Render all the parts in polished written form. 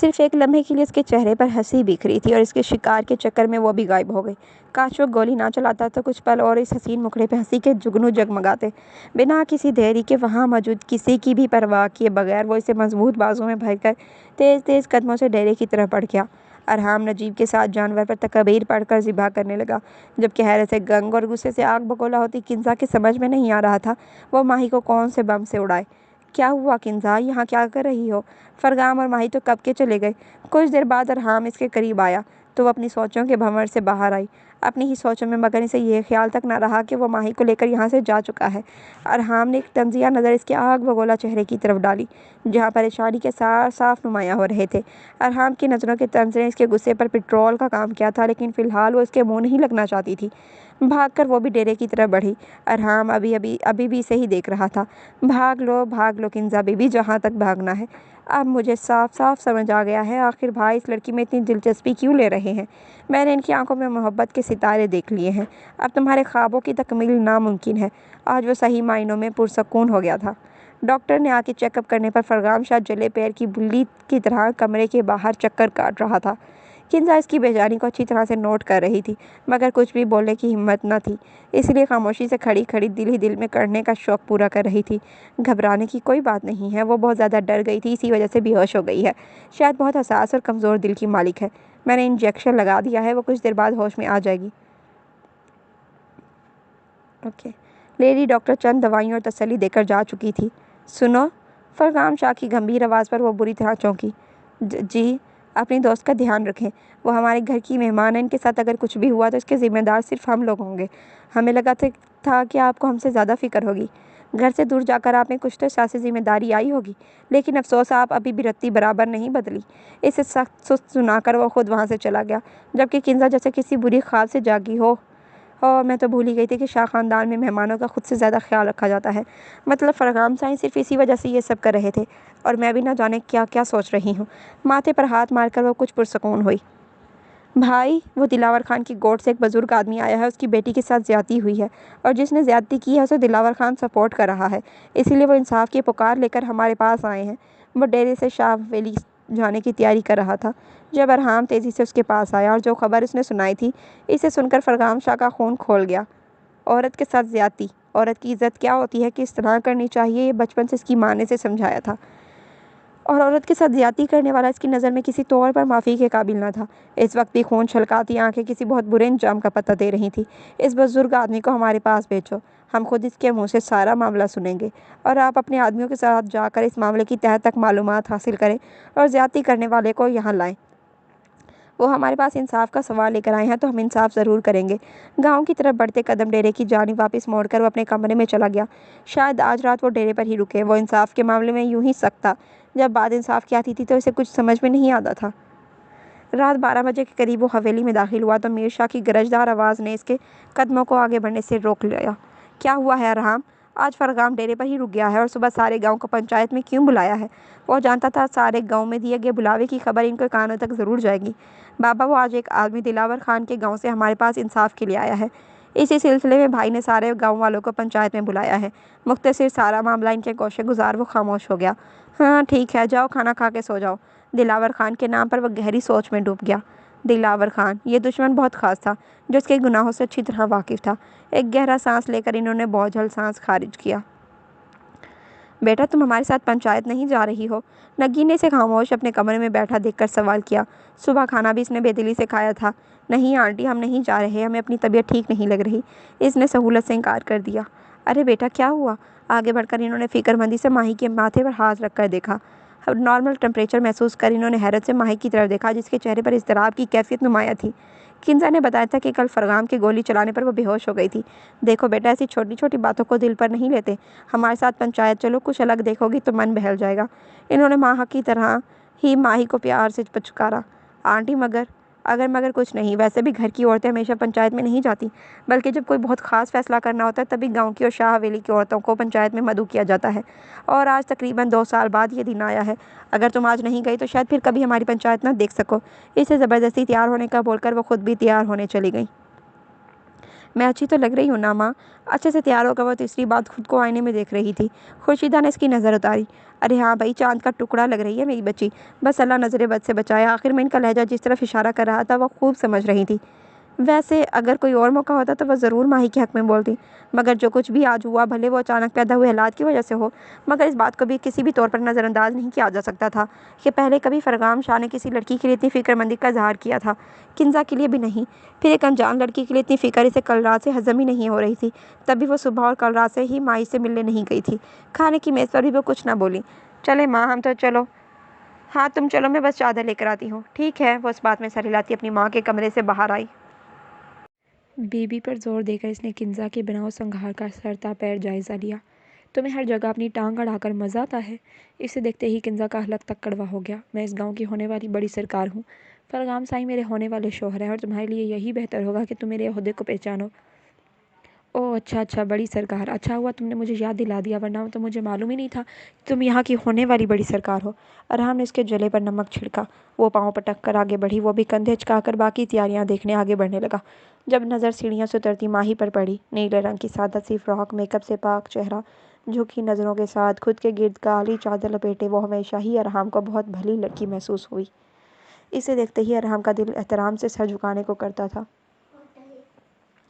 صرف ایک لمحے کے لیے اس کے چہرے پر ہنسی بکھری تھی اور اس کے شکار کے چکر میں وہ بھی غائب ہو گئی۔ کاش وہ گولی نہ چلاتا تو کچھ پل اور اس حسین مکھڑے پہ ہنسی کے جگنو جگمگاتے۔ بنا کسی دیری کے وہاں موجود کسی کی بھی پرواہ کیے بغیر وہ اسے مضبوط بازو میں بھر کر تیز تیز قدموں سے ڈیرے کی طرف بڑھ گیا۔ ارحام نجیب کے ساتھ جانور پر تکابیر پڑھ کر ذبح کرنے لگا، جبکہ حیرت سے گنگ اور غصے سے آگ بگولا ہوتی کنزا کے سمجھ میں نہیں آ رہا تھا وہ ماہی کو کون سے بم سے اڑائے۔ کیا ہوا کنزا، یہاں کیا کر رہی ہو؟ فرغام اور ماہی تو کب کے چلے گئے۔ کچھ دیر بعد ارحام اس کے قریب آیا تو وہ اپنی سوچوں کے بھنور سے باہر آئی، اپنی ہی سوچوں میں، مگر اسے یہ خیال تک نہ رہا کہ وہ ماہی کو لے کر یہاں سے جا چکا ہے۔ ارحام نے ایک طنزیہ نظر اس کے آگ بگولا چہرے کی طرف ڈالی، جہاں پریشانی کے صاف نمایاں ہو رہے تھے۔ ارحام کی نظروں کے طنز نے اس کے غصے پر پٹرول کا کام کیا تھا، لیکن فی الحال وہ اس کے منہ نہیں لگنا چاہتی تھی۔ بھاگ کر وہ بھی ڈیرے کی طرف بڑھی۔ ارحام ابھی بھی اسے ہی دیکھ رہا تھا۔ بھاگ لو کنزا بی بی، جہاں تک بھاگنا ہے۔ اب مجھے صاف سمجھ آ گیا ہے آخر بھائی اس لڑکی میں اتنی دلچسپی کیوں لے رہے ہیں۔ میں نے ان کی آنکھوں میں محبت کے ستارے دیکھ لیے ہیں۔ اب تمہارے خوابوں کی تکمیل ناممکن ہے۔ آج وہ صحیح معنوں میں پرسکون ہو گیا تھا۔ ڈاکٹر نے آ کے چیک اپ کرنے پر فرغام شاہ جلے پیر کی بلی کی طرح کمرے کے باہر چکر کاٹ رہا تھا۔ کنزا اس کی بے چینی کو اچھی طرح سے نوٹ کر رہی تھی، مگر کچھ بھی بولنے کی ہمت نہ تھی، اس لیے خاموشی سے کھڑی دل ہی دل میں کرنے کا شوق پورا کر رہی تھی۔ گھبرانے کی کوئی بات نہیں ہے، وہ بہت زیادہ ڈر گئی تھی، اسی وجہ سے بے ہوش ہو گئی ہے۔ شاید بہت حساس اور کمزور دل کی مالک ہے۔ میں نے انجیکشن لگا دیا ہے، وہ کچھ دیر بعد ہوش میں آ جائے گی۔ لیڈی ڈاکٹر چند دوائیوں اور تسلی دے کر جا چکی تھی۔ سنو، فرغام شاہ کی گمبھیر آواز پر وہ بری طرح چونکی۔ جی، اپنی دوست کا دھیان رکھیں، وہ ہمارے گھر کی مہمان ہے، ان کے ساتھ اگر کچھ بھی ہوا تو اس کے ذمہ دار صرف ہم لوگ ہوں گے۔ ہمیں لگا تھا کہ آپ کو ہم سے زیادہ فکر ہوگی۔ گھر سے دور جا کر آپ نے کچھ تو احساس ذمہ داری آئی ہوگی، لیکن افسوس آپ ابھی بھی رتی برابر نہیں بدلی۔ اسے سخت سست سنا کر وہ خود وہاں سے چلا گیا، جبکہ کنزا جیسے کسی بری خواب سے جاگی ہو۔ میں تو بھول ہی گئی تھی کہ شاہ خاندان میں مہمانوں کا خود سے زیادہ خیال رکھا جاتا ہے۔ مطلب فرغام صاحب صرف اسی وجہ سے یہ سب کر رہے تھے، اور میں بھی نہ جانے کیا کیا سوچ رہی ہوں۔ ماتھے پر ہاتھ مار کر وہ کچھ پرسکون ہوئی۔ بھائی، وہ دلاور خان کی گوٹ سے ایک بزرگ آدمی آیا ہے، اس کی بیٹی کے ساتھ زیادتی ہوئی ہے، اور جس نے زیادتی کی ہے اسے دلاور خان سپورٹ کر رہا ہے، اسی لیے وہ انصاف کی پکار لے کر ہمارے پاس آئے ہیں۔ وہ ڈیرے سے شاہ ویلی جانے کی تیاری کر رہا تھا جب ارحام تیزی سے اس کے پاس آیا، اور جو خبر اس نے سنائی تھی اسے سن کر فرغام شاہ کا خون کھول گیا۔ عورت کے ساتھ زیادتی، عورت کی عزت کیا ہوتی ہے، کس طرح کرنی چاہیے، یہ بچپن سے اس کی ماں نے اسے سمجھایا تھا، اور عورت کے ساتھ زیادتی کرنے والا اس کی نظر میں کسی طور پر معافی کے قابل نہ تھا۔ اس وقت بھی خون چھلکاتی آنکھیں کسی بہت برے انجام کا پتہ دے رہی تھیں۔ اس بزرگ آدمی کو ہمارے پاس بھیجو، ہم خود اس کے منہ سے سارا معاملہ سنیں گے، اور آپ اپنے آدمیوں کے ساتھ جا کر اس معاملے کی تہہ تک معلومات حاصل کریں اور زیادتی کرنے والے کو یہاں لائیں۔ وہ ہمارے پاس انصاف کا سوال لے کر آئے ہیں تو ہم انصاف ضرور کریں گے۔ گاؤں کی طرف بڑھتے قدم ڈیرے کی جانب واپس موڑ کر وہ اپنے کمرے میں چلا گیا۔ شاید آج رات وہ ڈیرے پر ہی رکے۔ وہ انصاف کے معاملے میں یوں ہی سخت تھا، جب بات انصاف کی آتی تھی تو اسے کچھ سمجھ میں نہیں آتا تھا۔ رات 12 بجے کے قریب وہ حویلی میں داخل ہوا تو میر شاہ کی گرجدار آواز نے اس کے قدموں کو آگے بڑھنے سے روک لیا۔ کیا ہوا ہے ارحام؟ آج فرغام ڈیرے پر ہی رک گیا ہے اور صبح سارے گاؤں کو پنچایت میں کیوں بلایا ہے؟ وہ جانتا تھا سارے گاؤں میں دیے گئے بلاوے کی خبر ان کے کانوں تک ضرور جائے گی۔ بابا، وہ آج ایک آدمی دلاور خان کے گاؤں سے ہمارے پاس انصاف کے لیے آیا ہے۔ اسی سلسلے میں بھائی نے سارے گاؤں والوں کو پنچایت میں بلایا ہے۔ مختصر سارا معاملہ ان کے گوشے گزار وہ خاموش ہو گیا۔ ہاں ٹھیک ہے، جاؤ کھانا کھا کے سو جاؤ۔ دلاور خان کے نام پر وہ گہری سوچ میں ڈوب گیا۔ دلاور خان، یہ دشمن بہت خاص تھا جو اس کے گناہوں سے اچھی طرح واقف تھا۔ ایک گہرا سانس لے کر انہوں نے بوجھل سانس خارج کیا۔ بیٹا، تم ہمارے ساتھ پنچایت نہیں جا رہی ہو؟ نگین نے اسے خاموش اپنے کمرے میں بیٹھا دیکھ کر سوال کیا۔ صبح کھانا بھی اس نے بے دلی سے کھایا تھا۔ نہیں آنٹی، ہم نہیں جا رہے، ہمیں اپنی طبیعت ٹھیک نہیں لگ رہی۔ اس نے سہولت سے انکار کر دیا۔ ارے بیٹا، کیا ہوا؟ آگے بڑھ کر انہوں نے فکر مندی سے ماہی کے ماتھے پر ہاتھ رکھ کر دیکھا۔ نارمل ٹمپریچر محسوس کر انہوں نے حیرت سے ماہی کی طرف دیکھا، جس کے چہرے پر اضطراب کی کیفیت نمایاں تھی۔ کنزا نے بتایا تھا کہ کل فرغام کے گولی چلانے پر وہ بے ہوش ہو گئی تھی۔ دیکھو بیٹا، ایسی چھوٹی چھوٹی باتوں کو دل پر نہیں لیتے۔ ہمارے ساتھ پنچایت چلو، کچھ الگ دیکھو گی تو من بہل جائے گا۔ انہوں نے ماں کی طرح ہی ماہی کو پیار سے پچکارا۔ آنٹی مگر کچھ نہیں، ویسے بھی گھر کی عورتیں ہمیشہ پنچایت میں نہیں جاتی، بلکہ جب کوئی بہت خاص فیصلہ کرنا ہوتا ہے تبھی گاؤں کی اور شاہ حویلی کی عورتوں کو پنچایت میں مدعو کیا جاتا ہے، اور آج تقریباً 2 سال بعد یہ دن آیا ہے۔ اگر تم آج نہیں گئی تو شاید پھر کبھی ہماری پنچایت نہ دیکھ سکو۔ اسے زبردستی تیار ہونے کا بول کر وہ خود بھی تیار ہونے چلی گئی۔ میں اچھی تو لگ رہی ہوں نا ماں؟ اچھے سے تیار ہو کر وہ تیسری بات خود کو آئینے میں دیکھ رہی تھی۔ خورشیدہ نے اس کی نظر اتاری۔ ارے ہاں بھائی، چاند کا ٹکڑا لگ رہی ہے میری بچی، بس اللہ نظر بد سے بچائے۔ آخر میں ان کا لہجہ جس طرف اشارہ کر رہا تھا وہ خوب سمجھ رہی تھی۔ ویسے اگر کوئی اور موقع ہوتا تو وہ ضرور ماہی کے حق میں بولتی، مگر جو کچھ بھی آج ہوا، بھلے وہ اچانک پیدا ہوئے حالات کی وجہ سے ہو، مگر اس بات کو بھی کسی بھی طور پر نظر انداز نہیں کیا جا سکتا تھا کہ پہلے کبھی فرغام شاہ نے کسی لڑکی کے لیے اتنی فکر مندی کا اظہار کیا تھا، کنزا کے لیے بھی نہیں۔ پھر ایک انجان لڑکی کے لیے اتنی فکر اسے کل رات سے ہضم ہی نہیں ہو رہی تھی، تب بھی وہ صبح اور کل رات سے ہی مائی سے ملنے نہیں گئی تھی۔ کھانے کی میز پر بھی وہ کچھ نہ بولی۔ چلے ماں، ہم تو چلو۔ ہاں تم چلو، میں بس چادر لے کر آتی ہوں۔ ٹھیک ہے، وہ اس بات میں سر ہلاتی اپنی ماں کے کمرے سے باہر آئی۔ بی بی پر زور دے کر اس نے کنزا کے بناؤ سنگھار کا سر تا پیر جائزہ لیا۔ تمہیں ہر جگہ اپنی ٹانگ اڑا کر مزہ آتا ہے؟ اسے دیکھتے ہی کنزا کا حلق تک کڑوا ہو گیا۔ میں اس گاؤں کی ہونے والی بڑی سرکار ہوں، فرغام سائی میرے ہونے والے شوہر ہیں، اور تمہارے لیے یہی بہتر ہوگا کہ تم میرے عہدے کو پہچانو۔ اوہ اچھا، بڑی سرکار، اچھا ہوا تم نے مجھے یاد دلا دیا، ورنہ تو مجھے معلوم ہی نہیں تھا کہ تم یہاں کی ہونے والی بڑی سرکار ہو۔ ارحم نے اس کے جلے پر نمک چھڑکا۔ وہ پاؤں پٹک کر آگے بڑھی، وہ بھی کندھے جھکا کر باقی تیاریاں دیکھنے آگے بڑھنے لگا۔ جب نظر سیڑھیوں سے اترتی ماہی پر پڑی، نیلے رنگ کی سادہ سی فراک، میک اپ سے پاک چہرہ، جھکی نظروں کے ساتھ خود کے گرد کالی چادر لپیٹے، وہ ہمیشہ ہی ارحم کو بہت بھلی لڑکی محسوس ہوئی۔ اسے دیکھتے ہی ارحم کا دل احترام سے سر جھکانے کو کرتا تھا،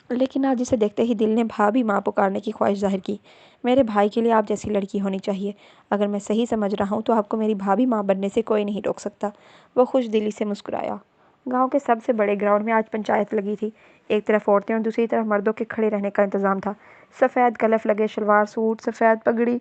لیکن آج اسے دیکھتے ہی دل نے بھابھی ماں پکارنے کی خواہش ظاہر کی۔ میرے بھائی کے لیے آپ جیسی لڑکی ہونی چاہیے۔ اگر میں صحیح سمجھ رہا ہوں تو آپ کو میری بھابھی ماں بننے سے کوئی نہیں روک سکتا۔ وہ خوش دلی سے مسکرایا۔ گاؤں کے سب سے بڑے گراؤنڈ میں آج پنچایت لگی تھی۔ ایک طرف عورتیں اور دوسری طرف مردوں کے کھڑے رہنے کا انتظام تھا۔ سفید گلف لگے شلوار سوٹ، سفید پگڑی،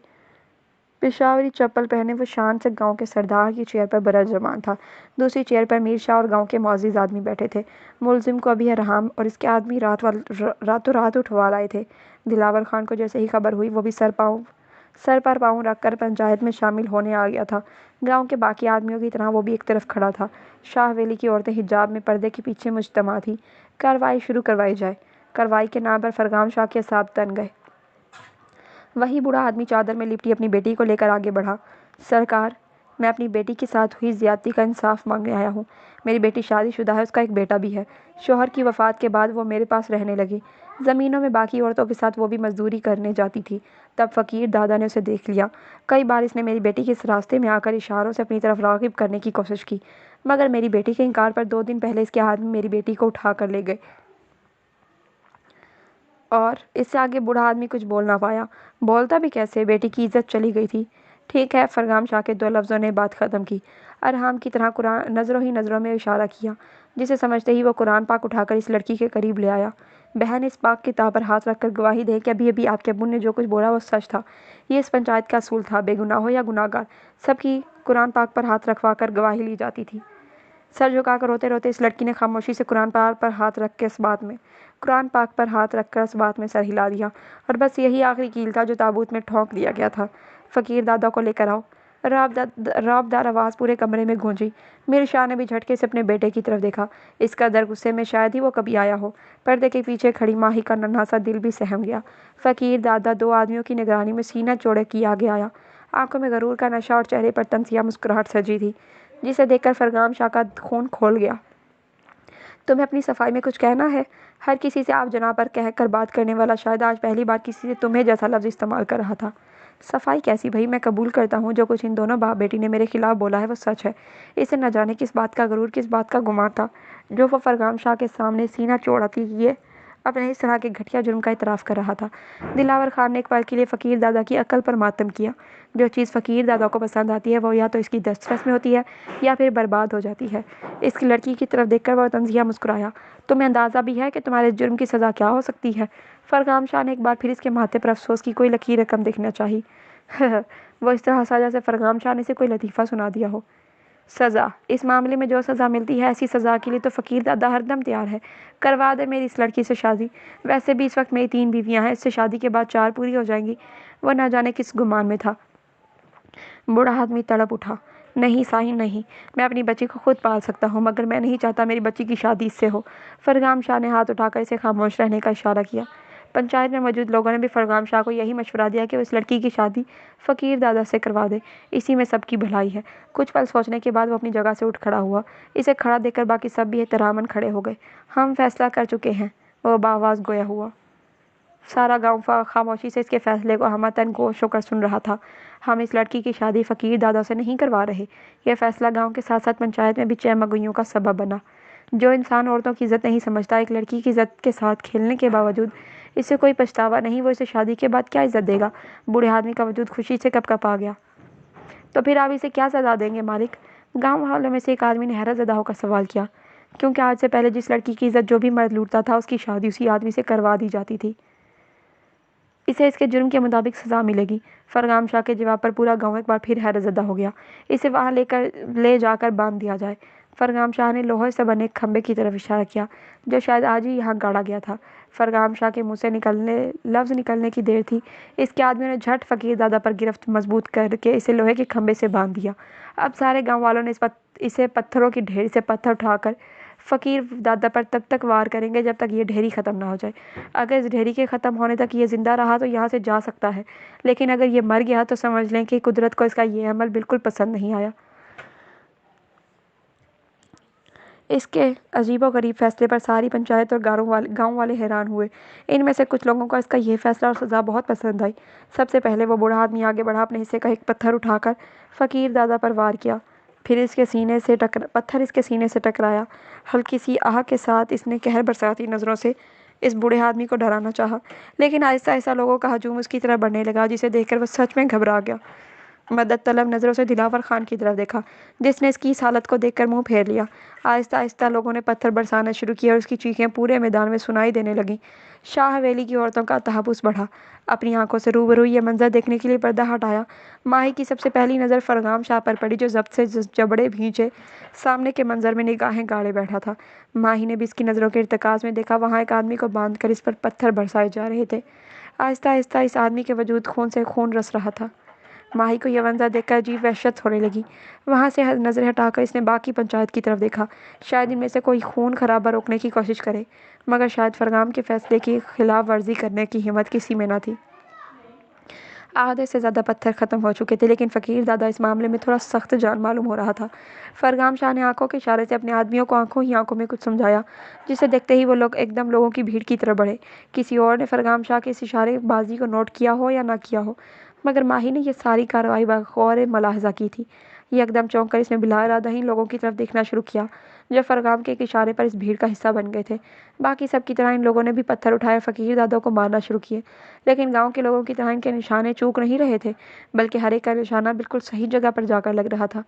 پشاوری چپل پہنے وہ شان سے گاؤں کے سردار کی چیئر پر برجمان تھا۔ دوسری چیئر پر میر شاہ اور گاؤں کے معزز آدمی بیٹھے تھے۔ ملزم کو ابھی ارحم اور اس کے آدمی راتوں رات اٹھوا لائے تھے۔ دلاور خان کو جیسے ہی خبر ہوئی، وہ بھی سر پر پاؤں رکھ کر پنچایت میں شامل ہونے آ گیا تھا۔ گاؤں کے باقی آدمیوں کی طرح وہ بھی ایک طرف کھڑا تھا۔ شاہ ویلی کی عورتیں حجاب میں پردے کے پیچھے مجتمع تھیں۔ کارروائی شروع کروائی جائے۔ کارروائی کے نام پر فرغام شاہ کے اعصاب تن گئے۔ وہی بوڑھا آدمی چادر میں لپٹی اپنی بیٹی کو لے کر آگے بڑھا۔ سرکار، میں اپنی بیٹی کے ساتھ ہوئی زیادتی کا انصاف مانگنے آیا ہوں۔ میری بیٹی شادی شدہ ہے، اس کا ایک بیٹا بھی ہے۔ شوہر کی وفات کے بعد وہ میرے پاس رہنے لگی۔ زمینوں میں باقی عورتوں کے ساتھ وہ بھی مزدوری کرنے جاتی تھی۔ تب فقیر دادا نے اسے دیکھ لیا۔ کئی بار اس نے میری بیٹی کے اس راستے میں آ کر اشاروں سے اپنی طرف راغب کرنے کی کوشش کی، مگر میری بیٹی کے انکار پر 2 دن پہلے اس کے آدمی میری بیٹی کو اٹھا کر لے گئے۔ اور اس سے آگے بوڑھا آدمی کچھ بول نہ پایا۔ بولتا بھی کیسے؟ بیٹی کی عزت چلی گئی تھی۔ ٹھیک ہے، فرغام شاہ کے 2 لفظوں نے بات ختم کی۔ ارحم کی طرح نظروں ہی نظروں میں اشارہ کیا، جسے سمجھتے ہی وہ قرآن پاک اٹھا کر اس لڑکی کے قریب لے آیا۔ بہن، اس پاک کتاب پر ہاتھ رکھ کر گواہی دے کہ ابھی ابھی آپ کے ابو نے جو کچھ بولا وہ سچ تھا۔ یہ اس پنچایت کا اصول تھا، بے گناہ ہو یا گناہ گار، سب کی قرآن پاک پر ہاتھ رکھوا کر گواہی لی جاتی تھی۔ سر جھکا کر روتے روتے اس لڑکی نے خاموشی سے قرآن پاک پر ہاتھ رکھ کر اس بات میں سر ہلا دیا، اور بس یہی آخری کیل تھا جو تابوت میں ٹھونک دیا گیا تھا۔ فقیر دادا کو لے کر آؤ۔ رعب دار آواز پورے کمرے میں گونجی۔ میر شاہ نے بھی جھٹکے سے اپنے بیٹے کی طرف دیکھا۔ اس قدر غصے میں شاید ہی وہ کبھی آیا ہو۔ پردے کے پیچھے کھڑی ماہی کا ننھا سا دل بھی سہم گیا۔ فقیر دادا 2 آدمیوں کی نگرانی میں سینہ چوڑے کی آگے آیا۔ آنکھوں میں غرور کا نشہ اور چہرے پر طنزیہ مسکراہٹ سجی تھی، جسے دیکھ کر فرغام شاہ کا خون کھول گیا۔ تمہیں اپنی صفائی میں کچھ کہنا ہے؟ ہر کسی سے آپ جناب پر کہہ کر بات کرنے والا شاید آج پہلی بار کسی سے تمہیں جیسا لفظ استعمال کر رہا تھا۔ صفائی کیسی بھئی؟ میں قبول کرتا ہوں جو کچھ ان دونوں باپ بیٹی نے میرے خلاف بولا ہے وہ سچ ہے۔ اسے نہ جانے کس بات کا غرور، کس بات کا گمان تھا جو وہ فرغام شاہ کے سامنے سینہ چوڑتی کیے اپنے اس طرح کے گھٹیا جرم کا اعتراف کر رہا تھا۔ دلاور خان نے ایک پل کے لیے فقیر دادا کی عقل پر ماتم کیا۔ جو چیز فقیر دادا کو پسند آتی ہے وہ یا تو اس کی دسترس میں ہوتی ہے یا پھر برباد ہو جاتی ہے۔ اس کی لڑکی کی طرف دیکھ کر وہ طنزیہ مسکرایا۔ تمہیں اندازہ بھی ہے کہ تمہارے جرم کی سزا کیا ہو سکتی ہے؟ فرغام شاہ نے ایک بار پھر اس کے ماتھے پر افسوس کی کوئی لکیر رقم دکھنا چاہی۔ وہ اس طرح ہنسا جیسے فرغام شاہ نے اسے کوئی لطیفہ سنا دیا ہو۔ سزا؟ اس معاملے میں جو سزا ملتی ہے، ایسی سزا کے لیے تو فقیر دادا ہر دم تیار ہے۔ کروا دے میری اس لڑکی سے شادی۔ ویسے بھی اس وقت میری 3 بیویاں ہیں، اس سے شادی کے بعد 4 پوری ہو جائیں گی۔ وہ نہ جانے کس گمان میں تھا۔ بوڑھا آدمی تڑپ اٹھا۔ نہیں ساحل نہیں، میں اپنی بچی کو خود پال سکتا ہوں، مگر میں نہیں چاہتا میری بچی کی شادی اس سے ہو۔ فرغام شاہ نے ہاتھ اٹھا کر اسے خاموش رہنے کا اشارہ کیا۔ پنچایت میں موجود لوگوں نے بھی فرغام شاہ کو یہی مشورہ دیا کہ وہ اس لڑکی کی شادی فقیر دادا سے کروا دے، اسی میں سب کی بھلائی ہے۔ کچھ پل سوچنے کے بعد وہ اپنی جگہ سے اٹھ کھڑا ہوا۔ اسے کھڑا دیکھ کر باقی سب بھی احتراماً کھڑے ہو گئے۔ ہم فیصلہ کر چکے ہیں، وہ بآواز گویا ہوا۔ سارا گاؤں خاموشی سے اس کے فیصلے کو ہمتن گوش ہو کر سن رہا تھا۔ ہم اس لڑکی کی شادی فقیر دادا سے نہیں کروا رہے۔ یہ فیصلہ گاؤں کے ساتھ ساتھ پنچایت میں بھی چہمگوئیوں کا سبب بنا۔ جو انسان عورتوں کی عزت نہیں سمجھتا، ایک لڑکی کی عزت کے ساتھ کھیلنے کے باوجود اسے کوئی پچھتاوا نہیں، وہ اسے شادی کے بعد کیا عزت دے گا؟ بوڑھے آدمی کا وجود خوشی سے کپ کپا گیا۔ تو پھر آپ اسے کیا سزا دیں گے مالک؟ گاؤں والوں میں سے ایک آدمی نے حیرت زدہ ہو کر سوال کیا، کیونکہ آج سے پہلے جس لڑکی کی عزت جو بھی مرد لوٹتا تھا، اس کی شادی اسی آدمی سے کروا دی جاتی تھی۔ اسے اس کے جرم کے مطابق سزا ملے گی۔ فرغام شاہ کے جواب پر پورا گاؤں ایک بار پھر حیرت زدہ ہو گیا۔ اسے وہاں لے جا کر باندھ دیا جائے۔ فرغام شاہ نے لوہے سے بنے ایک کھمبے کی طرف اشارہ کیا، جو شاید آج ہی یہاں گاڑا گیا تھا۔ فرغام شاہ کے منہ سے لفظ نکلنے کی دیر تھی، اس کے آدمی نے جھٹ فقیر دادا پر گرفت مضبوط کر کے اسے لوہے کے کھمبے سے باندھ دیا۔ اب سارے گاؤں والوں نے اسے پتھروں کی ڈھیری سے پتھر اٹھا کر فقیر دادا پر تب تک وار کریں گے جب تک یہ ڈھیری ختم نہ ہو جائے۔ اگر اس ڈھیری کے ختم ہونے تک یہ زندہ رہا تو یہاں سے جا سکتا ہے، لیکن اگر یہ مر گیا تو سمجھ لیں کہ قدرت کو اس کا یہ عمل بالکل پسند نہیں آیا۔ اس کے عجیب و غریب فیصلے پر ساری پنچایت اور گاؤں والے حیران ہوئے۔ ان میں سے کچھ لوگوں کو اس کا یہ فیصلہ اور سزا بہت پسند آئی۔ سب سے پہلے وہ بوڑھا آدمی آگے بڑھا، اپنے حصے کا ایک پتھر اٹھا کر فقیر دادا پر وار کیا۔ پتھر اس کے سینے سے ٹکرایا۔ ہلکی سی آہ کے ساتھ اس نے قہر برساتی نظروں سے اس بوڑھے آدمی کو ڈرانا چاہا، لیکن آہستہ آہستہ لوگوں کا ہجوم اس کی طرف بڑھنے لگا، جسے دیکھ کر وہ سچ میں گھبرا گیا۔ مدد طلب نظروں سے دلاور خان کی طرف دیکھا، جس نے اس کی اس حالت کو دیکھ کر منہ پھیر لیا۔ آہستہ آہستہ لوگوں نے پتھر برسانا شروع کیا اور اس کی چیخیں پورے میدان میں سنائی دینے لگیں۔ شاہ حویلی کی عورتوں کا تحفظ بڑھا۔ اپنی آنکھوں سے روبرو یہ منظر دیکھنے کے لیے پردہ ہٹایا۔ ماہی کی سب سے پہلی نظر فرغام شاہ پر پڑی، جو ضبط سے جبڑے بھینچے سامنے کے منظر میں نگاہیں گاڑے بیٹھا تھا۔ ماہی نے بھی اس کی نظروں کے ارتکاز میں دیکھا۔ وہاں ایک آدمی کو باندھ کر اس پر پتھر برسائے جا رہے تھے۔ آہستہ آہستہ اس آدمی کے وجود خون سے خون رس رہا تھا۔ ماہی کو یہ منظر دیکھ کر عجیب وحشت ہونے لگی۔ وہاں سے نظر ہٹا کر اس نے باقی پنچایت کی طرف دیکھا، شاید ان میں سے کوئی خون خرابہ روکنے کی کوشش کرے، مگر شاید فرغام کے فیصلے کی خلاف ورزی کرنے کی ہمت کسی میں نہ تھی۔ آدھے سے زیادہ پتھر ختم ہو چکے تھے، لیکن فقیر دادا اس معاملے میں تھوڑا سخت جان معلوم ہو رہا تھا۔ فرغام شاہ نے آنکھوں کے اشارے سے اپنے آدمیوں کو آنکھوں ہی آنکھوں میں کچھ سمجھایا، جسے دیکھتے ہی وہ لوگ ایک دم لوگوں کی بھیڑ کی طرف بڑھے۔ کسی اور نے فرغام شاہ کے اس اشارے بازی کو نوٹ کیا ہو یا نہ کیا ہو، مگر ماہی نے یہ ساری کارروائی بغور ملاحظہ کی تھی۔ یکدم چونک کر اس نے بلا ارادہ ہی لوگوں کی طرف دیکھنا شروع کیا، جو فرغام کے ایک اشارے پر اس بھیڑ کا حصہ بن گئے تھے۔ باقی سب کی طرح ان لوگوں نے بھی پتھر اٹھائے اور فقیر دادا کو مارنا شروع کیے، لیکن گاؤں کے لوگوں کی طرح ان کے نشانے چوک نہیں رہے تھے، بلکہ ہر ایک کا نشانہ بالکل صحیح جگہ پر جا کر لگ رہا تھا۔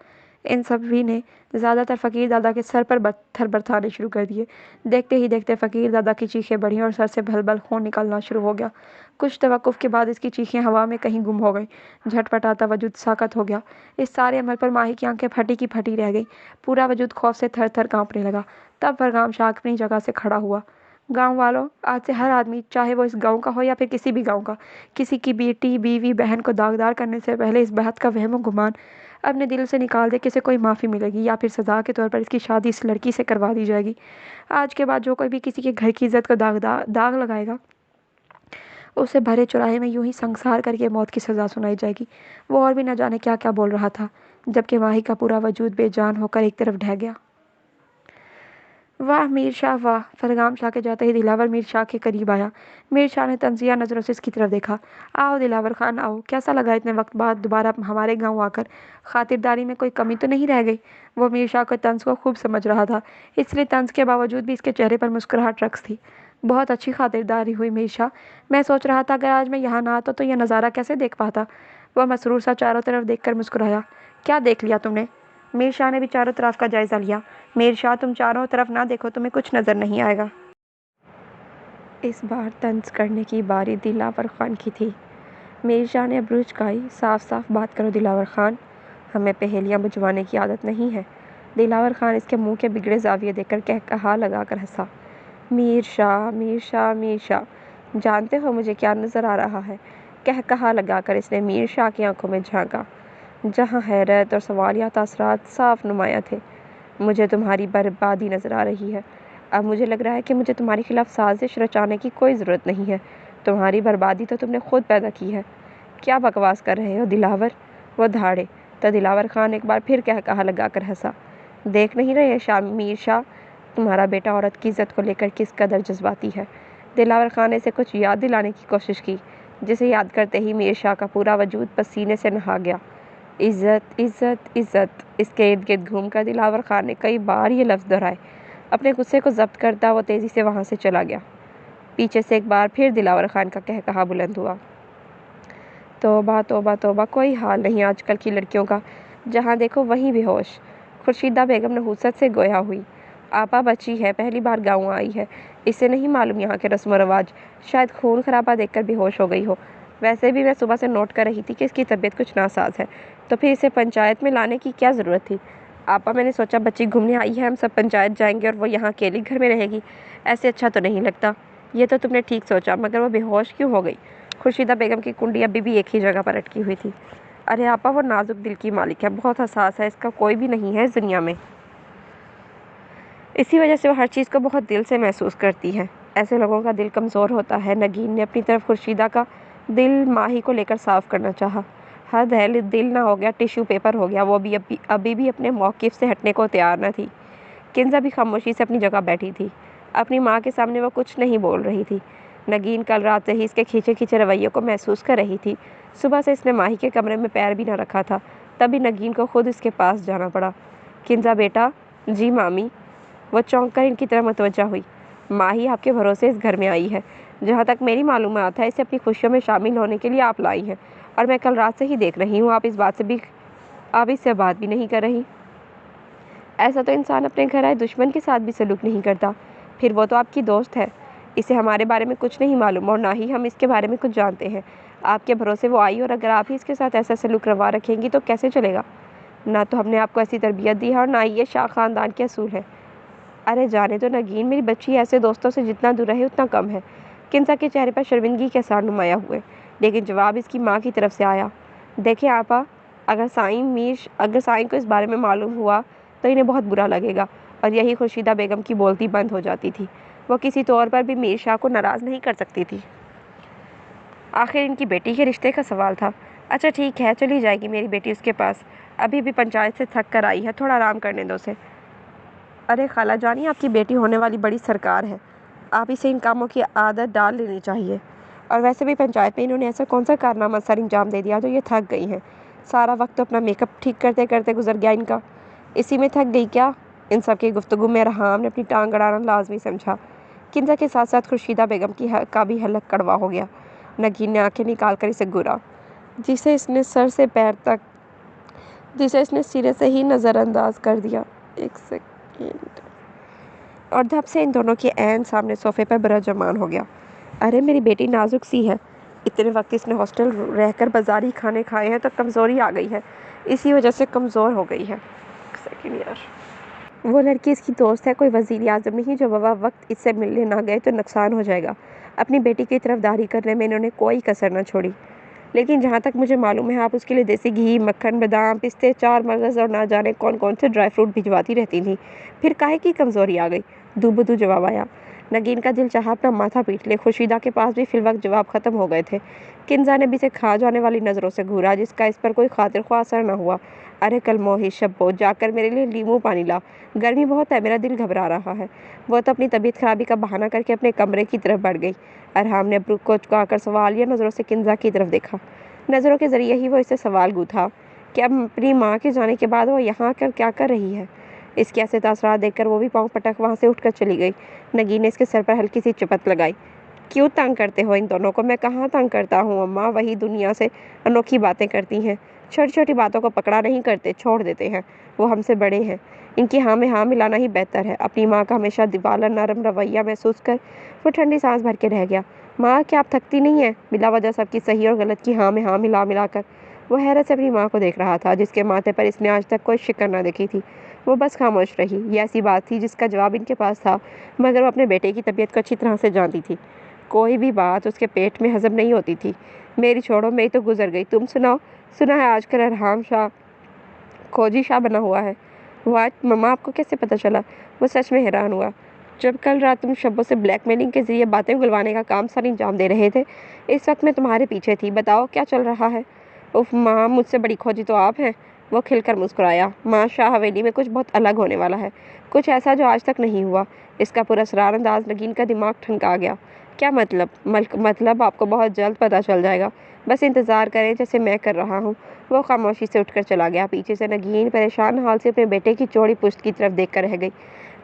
ان سبھی نے زیادہ تر فقیر دادا کے سر پر پتھر برسانے شروع کر دیے۔ دیکھتے ہی دیکھتے فقیر دادا کی چیخیں بڑھیں اور سر سے بھل بھل خون نکلنا شروع ہو گیا۔ کچھ توقف کے بعد اس کی چیخیں ہوا میں کہیں گم ہو گئیں۔ جھٹ پٹاتا وجود ساکت ہو گیا۔ اس سارے عمل پر ماہی کی آنکھیں پھٹی کی پھٹی رہ گئیں۔ پورا وجود خوف سے تھر تھر کانپنے لگا۔ تب فرغام شاہ اپنی جگہ سے کھڑا ہوا۔ گاؤں والوں، آج سے ہر آدمی، چاہے وہ اس گاؤں کا ہو یا پھر کسی بھی گاؤں کا، کسی کی بیٹی، بیوی، بہن کو داغدار کرنے سے پہلے اس بات کا وہم و گمان اپنے دل سے نکال دے کہ اسے کوئی معافی ملے گی یا پھر سزا کے طور پر اس کی شادی اس لڑکی سے کروا دی جائے گی۔ آج کے بعد جو کوئی بھی کسی کے گھر کی عزت کو داغ لگائے گا، اسے بھرے چوراہے میں یوں ہی سنگسار کر کے موت کی سزا سنائی جائے گی۔ وہ اور بھی نہ جانے کیا کیا بول رہا تھا، جبکہ ماہی کا پورا وجود بے جان ہو کر ایک طرف ڈھہ گیا۔ واہ میر شاہ واہ! فرغام شاہ کے جاتے ہی دلاور میر شاہ کے قریب آیا۔ میر شاہ نے طنزیہ نظروں سے اس کی طرف دیکھا۔ آؤ دلاور خان آؤ، کیسا لگا اتنے وقت بعد دوبارہ ہمارے گاؤں آ کر؟ خاطرداری میں کوئی کمی تو نہیں رہ گئی؟ وہ میر شاہ کے طنز کو خوب سمجھ رہا تھا، اس لیے طنز کے باوجود بھی اس کے چہرے پر مسکراہٹ رقص تھی۔ بہت اچھی خاطرداری ہوئی میر شاہ، میں سوچ رہا تھا اگر آج میں یہاں نہ آتا تو یہ نظارہ کیسے دیکھ پاتا۔ وہ مسرور سا چاروں طرف دیکھ کر مسکرایا۔ کیا دیکھ لیا تم نے؟ میر شاہ نے بھی چاروں طرف کا جائزہ لیا۔ میر شاہ تم چاروں طرف نہ دیکھو، تمہیں کچھ نظر نہیں آئے گا۔ اس بار طنز کرنے کی باری دلاور خان کی تھی۔ میر شاہ نے اب رجھ گائی، صاف صاف بات کرو دلاور خان، ہمیں پہیلیاں بجھوانے کی عادت نہیں ہے۔ دلاور خان اس کے منہ کے بگڑے زاویے دیکھ کر کہا لگا کر ہنسا۔ میر شاہ میر شاہ میر شاہ، جانتے ہو مجھے کیا نظر آ رہا ہے؟ کہا لگا کر اس نے میر شاہ کی آنکھوں میں جھانکا، جہاں حیرت اور سوالیات اثرات صاف نمایاں تھے۔ مجھے تمہاری بربادی نظر آ رہی ہے۔ اب مجھے لگ رہا ہے کہ مجھے تمہارے خلاف سازش رچانے کی کوئی ضرورت نہیں ہے، تمہاری بربادی تو تم نے خود پیدا کی ہے۔ کیا بکواس کر رہے ہو دلاور؟ وہ دھاڑے تو دلاور خان ایک بار پھر کہا لگا کر ہنسا۔ دیکھ نہیں رہے میر شاہ، تمہارا بیٹا عورت کی عزت کو لے کر کس قدر جذباتی ہے۔ دلاور خان نے اسے کچھ یاد دلانے کی کوشش کی، جسے یاد کرتے ہی میر شاہ کا پورا وجود پسینے سے نہا گیا۔ عزت، عزت، عزت۔ اس کے ارد گرد گھوم کر دلاور خان نے کئی بار یہ لفظ دہرائے۔ اپنے غصے کو ضبط کرتا وہ تیزی سے وہاں سے چلا گیا۔ پیچھے سے ایک بار پھر دلاور خان کا قہقہا بلند ہوا۔ توبہ توبہ توبہ، کوئی حال نہیں آج کل کی لڑکیوں کا، جہاں دیکھو وہیں بے ہوش۔ خورشیدہ بیگم نحوست سے گویا ہوئی۔ آپا بچی ہے، پہلی بار گاؤں آئی ہے، اسے نہیں معلوم یہاں کے رسم و رواج، شاید خون خرابہ دیکھ کر بے ہوش ہو گئی ہو۔ ویسے بھی میں صبح سے نوٹ کر رہی تھی کہ اس کی طبیعت کچھ ناساز ہے، تو پھر اسے پنچایت میں لانے کی کیا ضرورت تھی؟ آپا، میں نے سوچا بچی گھومنے آئی ہے، ہم سب پنچایت جائیں گے اور وہ یہاں اکیلی گھر میں رہے گی، ایسے اچھا تو نہیں لگتا۔ یہ تو تم نے ٹھیک سوچا، مگر وہ بے ہوش کیوں ہو گئی؟ خورشیدہ بیگم کی کنڈی ابھی بھی ایک ہی جگہ پر اٹکی ہوئی تھی۔ ارے آپا، وہ نازک دل کی مالک ہے، بہت حساس ہے، اس کا کوئی بھی نہیں ہے اس دنیا میں۔ اسی وجہ سے وہ ہر چیز کو بہت دل سے محسوس کرتی ہے۔ ایسے لوگوں کا دل کمزور ہوتا ہے۔ نگین نے اپنی طرف خورشیدہ کا دل ماہی کو لے کر صاف کرنا چاہا۔ حد ہے، دل نہ ہو گیا، ٹیشو پیپر ہو گیا۔ وہ ابھی بھی اپنے موقف سے ہٹنے کو تیار نہ تھی۔ کنزا بھی خاموشی سے اپنی جگہ بیٹھی تھی۔ اپنی ماں کے سامنے وہ کچھ نہیں بول رہی تھی۔ نگین کل رات سے ہی اس کے کھینچے کھینچے رویے کو محسوس کر رہی تھی۔ صبح سے اس نے ماہی کے کمرے میں پیر بھی نہ رکھا تھا، تبھی نگین کو خود اس کے پاس جانا پڑا۔ کنزا بیٹا۔ جی مامی۔ وہ چونک کر ان کی طرف متوجہ ہوئی۔ ماہی آپ کے بھروسے اس گھر میں آئی ہے، جہاں تک میری معلومات ہے اسے اپنی خوشیوں میں شامل ہونے کے لیے آپ لائی ہیں، اور میں کل رات سے ہی دیکھ رہی ہوں آپ اس سے بات بھی نہیں کر رہی۔ ایسا تو انسان اپنے گھر آئے دشمن کے ساتھ بھی سلوک نہیں کرتا۔ پھر وہ تو آپ کی دوست ہے، اسے ہمارے بارے میں کچھ نہیں معلوم اور نہ ہی ہم اس کے بارے میں کچھ جانتے ہیں۔ آپ کے بھروسے وہ آئی اور اگر آپ ہی اس کے ساتھ ایسا سلوک روا رکھیں گی تو کیسے چلے گا؟ نہ تو ہم نے آپ کو ایسی تربیت دی ہے اور نہ ہی یہ شاہ خاندان کے اصول ہے۔ ارے جانے تو نگین، میری بچی ایسے دوستوں سے جتنا دور رہے اتنا کم ہے۔ کنزا کے چہرے پر شرمندگی کے آثار نمایاں ہوئے، لیکن جواب اس کی ماں کی طرف سے آیا۔ دیکھیں آپا، اگر سائیں کو اس بارے میں معلوم ہوا تو انہیں بہت برا لگے گا، اور یہی خورشیدہ بیگم کی بولتی بند ہو جاتی تھی۔ وہ کسی طور پر بھی میر شاہ کو ناراض نہیں کر سکتی تھی۔ آخر ان کی بیٹی کے رشتے کا سوال تھا۔ اچھا ٹھیک ہے، چلی جائے گی میری بیٹی اس کے پاس، ابھی بھی پنچایت سے تھک کر آئی ہے، تھوڑا آرام کرنے دو اسے۔ ارے خالہ جانی، آپ کی بیٹی ہونے والی بڑی سرکار ہے، آپ اسے ان کاموں کی عادت ڈال لینی چاہیے۔ اور ویسے بھی پنچایت میں انہوں نے ایسا کون سا کارنامہ سر انجام دے دیا جو یہ تھک گئی ہیں؟ سارا وقت تو اپنا میک اپ ٹھیک کرتے کرتے گزر گیا ان کا، اسی میں تھک گئی کیا؟ ان سب کی گفتگو میں رحام نے اپنی ٹانگ اڑانا لازمی سمجھا۔ کنزا کے ساتھ ساتھ خورشیدہ بیگم کا بھی حلق کڑوا ہو گیا۔ نگین نے آنکھیں نکال کر اسے گھورا، جسے اس نے سرے سے ہی نظر انداز کر دیا۔ ایک سیکنڈ۔ اور دھپ سے ان دونوں کے عین سامنے صوفے پر برجمان ہو گیا۔ ارے میری بیٹی نازک سی ہے، اتنے وقت اس نے ہاسٹل رہ کر بازاری کھانے کھائے ہیں تو کمزوری آ گئی ہے، اسی وجہ سے کمزور ہو گئی ہے۔ ایک سیکنڈ یار۔ وہ لڑکی اس کی دوست ہے، کوئی وزیر اعظم نہیں جو وقت اس سے ملنے نہ گئے تو نقصان ہو جائے گا۔ اپنی بیٹی کی طرف داری کرنے میں انہوں نے کوئی کسر نہ چھوڑی۔ لیکن جہاں تک مجھے معلوم ہے آپ اس کے لیے دیسی گھی، مکھن، بادام، پستے، 4 مغز اور نہ جانے کون کون سے ڈرائی فروٹ بھجواتی رہتی تھیں، پھر کاہے کی کمزوری آ گئی؟ دو بدو جواب آیا۔ نگین کا دل چاہا اپنا ماتھا پیٹ لے، خورشیدہ کے پاس بھی فی الوقت جواب ختم ہو گئے تھے۔ کنزا نے بھی اسے کھا جانے والی نظروں سے گھورا، جس کا اس پر کوئی خاطر خواہ اثر نہ ہوا۔ ارے کل موہی شبو، جا کر میرے لیے لیموں پانی لا، گرمی بہت ہے، میرا دل گھبرا رہا ہے۔ وہ تو اپنی طبیعت خرابی کا بہانہ کر کے اپنے کمرے کی طرف بڑھ گئی۔ ارحام نے ابرو کو چکا کر سوالیہ نظروں سے کنزا کی طرف دیکھا۔ نظروں کے ذریعے ہی وہ اسے سوال گوتھا کہ اب اپنی ماں کے جانے کے بعد وہ یہاں کیا کر رہی ہے۔ اس کے ایسے تاثرات دیکھ کر وہ بھی پاؤں پٹک وہاں سے اٹھ کر چلی گئی۔ نگین نے اس کے سر پر ہلکی سی چپت لگائی۔ کیوں تنگ کرتے ہو ان دونوں کو؟ میں کہاں تنگ کرتا ہوں اماں، وہی دنیا سے انوکھی باتیں کرتی ہیں، چھوٹی چھوٹی باتوں کو پکڑا نہیں کرتے، چھوڑ دیتے ہیں۔ وہ ہم سے بڑے ہیں، ان کی ہاں میں ہاں ملانا ہی بہتر ہے۔ اپنی ماں کا ہمیشہ دیوالا نرم رویہ محسوس کر وہ ٹھنڈی سانس بھر کے رہ گیا۔ ماں کیا آپ تھکتی نہیں ہیں؟ بلا وجہ سب کی صحیح اور غلط کی ہاں میں ہاں ملا کر وہ حیرت سے اپنی ماں کو دیکھ رہا تھا، جس کے ماتھے پر اس نے آج تک کوئی شکر نہ دیکھی تھی۔ وہ بس خاموش رہی۔ یہ ایسی بات تھی جس کا جواب ان کے پاس تھا، مگر وہ اپنے بیٹے کی طبیعت کو اچھی طرح سے جانتی تھی۔ کوئی بھی بات اس کے پیٹ میں ہضم نہیں ہوتی تھی۔ میری چھوڑو، میری تو گزر گئی، تم سناؤ؟ سنا ہے آج کل ارحام شاہ کھوجی شاہ بنا ہوا ہے۔ واٹ مما، آپ کو کیسے پتہ چلا؟ وہ سچ میں حیران ہوا۔ جب کل رات تم شبو سے بلیک میلنگ کے ذریعے باتیں گلوانے کا کام سر انجام دے رہے تھے، اس وقت میں تمہارے پیچھے تھی۔ بتاؤ کیا چل رہا ہے؟ اف ماں، مجھ سے بڑی کھوجی تو آپ ہیں۔ وہ کھل کر مسکرایا۔ ماں، شاہ حویلی میں کچھ بہت الگ ہونے والا ہے، کچھ ایسا جو آج تک نہیں ہوا۔ اس کا پراسرار انداز نگین کا دماغ ٹھنکا گیا۔ کیا مطلب آپ کو بہت جلد پتہ چل جائے گا، بس انتظار کریں جیسے میں کر رہا ہوں۔ وہ خاموشی سے اٹھ کر چلا گیا۔ پیچھے سے نگین پریشان حال سے اپنے بیٹے کی چوڑی پشت کی طرف دیکھ کر رہ گئی۔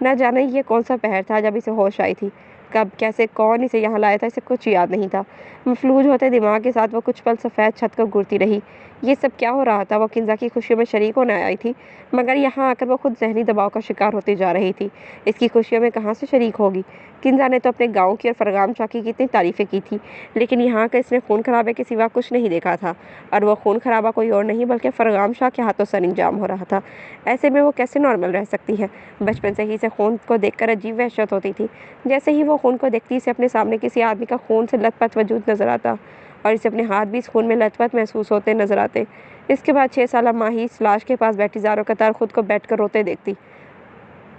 نہ جانے یہ کون سا پہر تھا جب اسے ہوش آئی تھی، کب، کیسے، کون اسے یہاں لایا تھا، اسے کچھ یاد نہیں تھا۔ مفلوج ہوتے دماغ کے ساتھ وہ کچھ پل سفید چھت کو گھورتی رہی۔ یہ سب کیا ہو رہا تھا؟ وہ کنزا کی خوشیوں میں شریک ہونے آئی تھی، مگر یہاں آ کر وہ خود ذہنی دباؤ کا شکار ہوتی جا رہی تھی۔ اس کی خوشیوں میں کہاں سے شریک ہوگی؟ کنزا نے تو اپنے گاؤں کی اور فرغام چاکی کی اتنی تعریفیں کی تھی، لیکن یہاں کا اس نے خون خرابے کے سوا کچھ نہیں دیکھا تھا، اور وہ خون خرابہ کوئی اور نہیں بلکہ فرغام شاہ کے ہاتھوں سر انجام ہو رہا تھا۔ ایسے میں وہ کیسے نارمل رہ سکتی ہے؟ بچپن سے ہی اسے خون کو دیکھ کر عجیب وحشت ہوتی تھی۔ جیسے ہی وہ خون کو دیکھتی، اسے اپنے سامنے کسی آدمی کا خون سے لت پت وجود نظر آتا، اور اسے اپنے ہاتھ بھی اس خون میں لت پت محسوس ہوتے نظر آتے۔ اس کے بعد 6 سالہ ماہی اس لاش کے پاس بیٹھی زاروں قطار خود کو بیٹھ کر روتے دیکھتی۔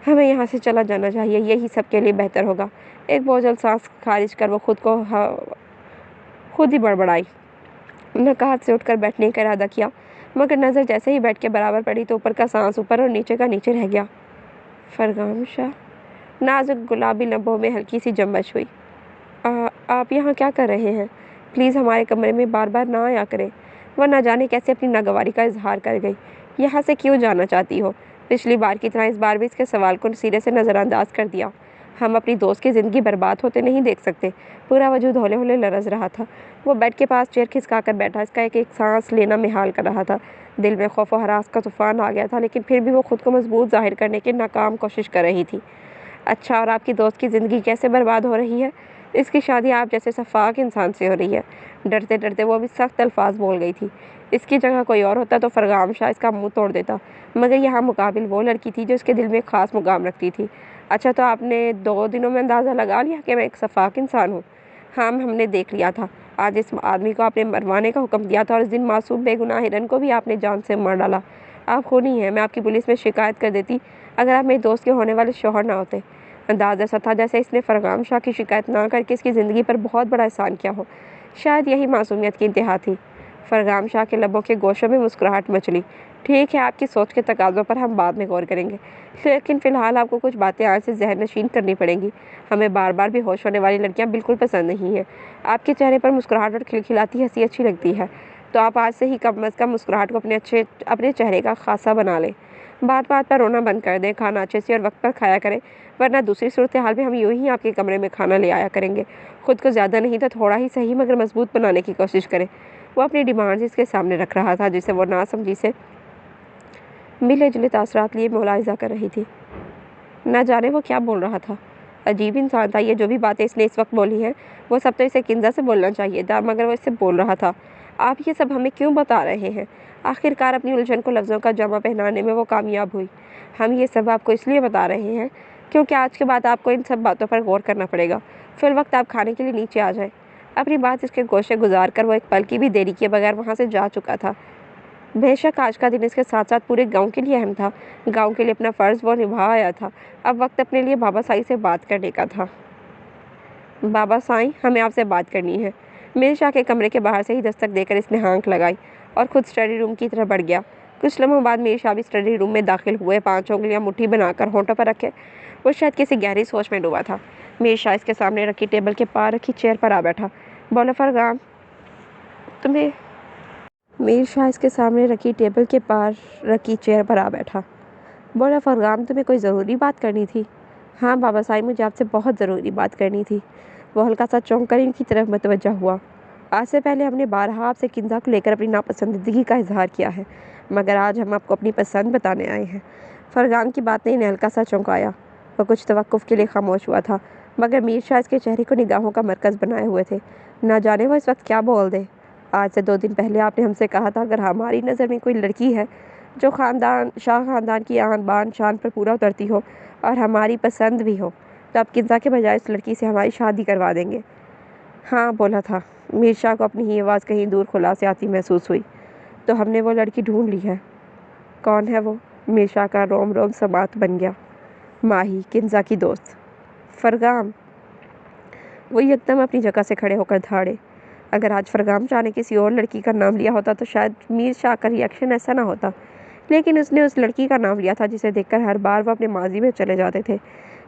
ہمیں یہاں سے چلا جانا چاہیے، یہی سب کے لیے بہتر ہوگا۔ ایک بوجھل سانس خارج کر وہ خود ہی بڑبڑائی۔ نقاہت سے اٹھ کر بیٹھنے کا ارادہ کیا، مگر نظر جیسے ہی بیٹھ کے برابر پڑی تو اوپر کا سانس اوپر اور نیچے کا نیچے رہ گیا۔ فرغام شاہ، نازک گلابی لبوں میں ہلکی سی جنبش ہوئی۔ آپ یہاں کیا کر رہے ہیں؟ پلیز ہمارے کمرے میں بار بار نہ آیا کریں۔ وہ نہ جانے کیسے اپنی ناگواری کا اظہار کر گئی۔ یہاں سے کیوں جانا چاہتی ہو؟ پچھلی بار کی طرح اس بار بھی اس کے سوال کو سرے سے نظر انداز کر دیا۔ ہم اپنی دوست کی زندگی برباد ہوتے نہیں دیکھ سکتے۔ پورا وجود ہولے ہولے لرز رہا تھا۔ وہ بیڈ کے پاس چیئر کھسکا کر بیٹھا، اس کا ایک سانس لینا محال کر رہا تھا۔ دل میں خوف و ہراس کا طوفان آ گیا تھا، لیکن پھر بھی وہ خود کو مضبوط ظاہر کرنے کی ناکام کوشش کر رہی تھی۔ اچھا، اور آپ کی دوست کی زندگی کیسے برباد ہو رہی ہے؟ اس کی شادی آپ جیسے شفاق انسان سے ہو رہی ہے۔ ڈرتے ڈرتے وہ بھی سخت الفاظ بول گئی تھی۔ اس کی جگہ کوئی اور ہوتا تو فرغام شاہ اس کا منہ توڑ دیتا، مگر یہاں مقابل وہ لڑکی تھی جو اس کے دل میں ایک خاص مقام رکھتی تھی۔ اچھا، تو آپ نے 2 دنوں میں اندازہ لگا لیا کہ میں ایک شفاق انسان ہوں؟ ہاں، ہم نے دیکھ لیا تھا۔ آج اس آدمی کو آپ نے مروانے کا حکم دیا تھا، اور اس دن معصوم بے گناہ ہرن کو بھی آپ نے جان سے مار ڈالا۔ آپ خونی ہیں۔ میں آپ کی پولیس میں شکایت کر دیتی اگر آپ میرے دوست کے ہونے والے شوہر نہ ہوتے۔ انداز ایسا تھا جیسے اس نے فرغام شاہ کی شکایت نہ کر کے اس کی زندگی پر بہت بڑا احسان کیا ہو۔ شاید یہی معصومیت کی انتہا تھی۔ فرغام شاہ کے لبوں کے گوشوں میں مسکراہٹ مچلی۔ ٹھیک ہے، آپ کی سوچ کے تقاضوں پر ہم بعد میں غور کریں گے، لیکن فی الحال آپ کو کچھ باتیں آج سے ذہن نشین کرنی پڑیں گی۔ ہمیں بار بار بھی ہوش ہونے والی لڑکیاں بالکل پسند نہیں ہیں۔ آپ کے چہرے پر مسکراہٹ اور کھلکھلاتی ہنسی اچھی لگتی ہے، تو آپ آج سے ہی کم از کم مسکراہٹ کو اپنے چہرے کا خاصہ بنا لیں۔ بات بات پر رونا بند کر دیں، کھانا اچھے سے اور وقت پر کھایا کریں، ورنہ دوسری صورتحال میں ہم یوں ہی آپ کے کمرے میں کھانا لے آیا کریں گے۔ خود کو زیادہ نہیں تو تھوڑا ہی صحیح مگر مضبوط بنانے کی کوشش کریں۔ وہ اپنی ڈیمانڈز اس کے سامنے رکھ رہا تھا، جسے وہ ناسمجھی سے ملے جلے تاثرات لیے ملاحظہ کر رہی تھی۔ نہ جانے وہ کیا بول رہا تھا۔ عجیب انسان تھا یہ۔ جو بھی باتیں اس نے اس وقت بولی ہیں وہ سب تو اسے کنزا سے بولنا چاہیے تھا، مگر وہ اس سے بول رہا تھا۔ آپ یہ سب ہمیں کیوں بتا رہے ہیں؟ آخرکار اپنی الجھن کو لفظوں کا جامع پہنانے میں وہ کامیاب ہوئی۔ ہم یہ سب آپ کو اس لیے بتا رہے ہیں کیونکہ آج کے بعد آپ کو ان سب باتوں پر غور کرنا پڑے گا۔ فی الوقت آپ کھانے کے لیے نیچے آ جائیں۔ اپنی بات اس کے گوشے گزار کر وہ ایک پل کی بھی دیری کیے بغیر وہاں سے جا چکا تھا۔ بے شک آج کا دن اس کے ساتھ ساتھ پورے گاؤں کے لیے اہم تھا۔ گاؤں کے لیے اپنا فرض وہ نبھا آیا تھا۔ اب وقت اپنے لیے بابا سائی سے بات کرنے کا تھا۔ بابا سائی، ہمیں آپ سے بات کرنی ہے۔ میر شاہ کے کمرے کے باہر سے ہی دستک دے کر اس نے ہانک لگائی اور خود اسٹڈی روم کی طرف بڑھ گیا۔ کچھ لمحوں بعد میر شاہ بھی اسٹڈی روم میں داخل ہوئے، 5 انگلیاں مٹھی بنا کر ہونٹوں پر رکھے۔ وہ شاید کسی گہری سوچ میں ڈوبا تھا۔ میر شاہ اس کے سامنے رکھی ٹیبل کے پار رکھی چیئر پر آ بیٹھا۔ بولو فرغام، تمہیں میر شاہ اس کے سامنے رکھی ٹیبل کے پار رکھی چیئر پر آ بیٹھا۔ بولا فرغام، تمہیں کوئی ضروری بات کرنی تھی؟ ہاں بابا سائی، مجھے آپ سے بہت ضروری بات کرنی تھی۔ وہ ہلکا سا چونک کر ان کی طرف متوجہ ہوا۔ آج سے پہلے ہم نے بارہا آپ سے کنزا کو لے کر اپنی ناپسندیدگی کا اظہار کیا ہے، مگر آج ہم آپ کو اپنی پسند بتانے آئے ہیں۔ فرغام کی بات نے انہیں ہلکا سا چونکایا۔ وہ کچھ توقف کے لیے خاموش ہوا تھا، مگر میر شاہ اس کے چہرے کو نگاہوں کا مرکز بنائے ہوئے تھے۔ نہ جانے وہ اس وقت کیا بول دے۔ آج سے 2 دن پہلے آپ نے ہم سے کہا تھا اگر ہماری نظر میں کوئی لڑکی ہے جو شاہ خاندان کی آن بان شان پر پورا اترتی ہو اور ہماری پسند بھی ہو تو آپ کنزا کے بجائے اس لڑکی سے ہماری شادی کروا دیں گے۔ ہاں بولا تھا۔ میر شاہ کو اپنی ہی آواز کہیں دور خلاصے آتی محسوس ہوئی۔ تو ہم نے وہ لڑکی ڈھونڈ لی ہے۔ کون ہے وہ؟ میر شاہ کا روم روم سماعت بن گیا۔ ماہی، کنزا کی دوست۔ فرغام۔ وہ یکدم اپنی جگہ سے کھڑے ہو کر دھاڑے۔ اگر آج فرغام شاہ نے کسی اور لڑکی کا نام لیا ہوتا تو شاید میر شاہ کا ری ایکشن ایسا نہ ہوتا، لیکن اس نے اس لڑکی کا نام لیا تھا جسے دیکھ کر ہر بار وہ اپنے ماضی میں چلے جاتے تھے۔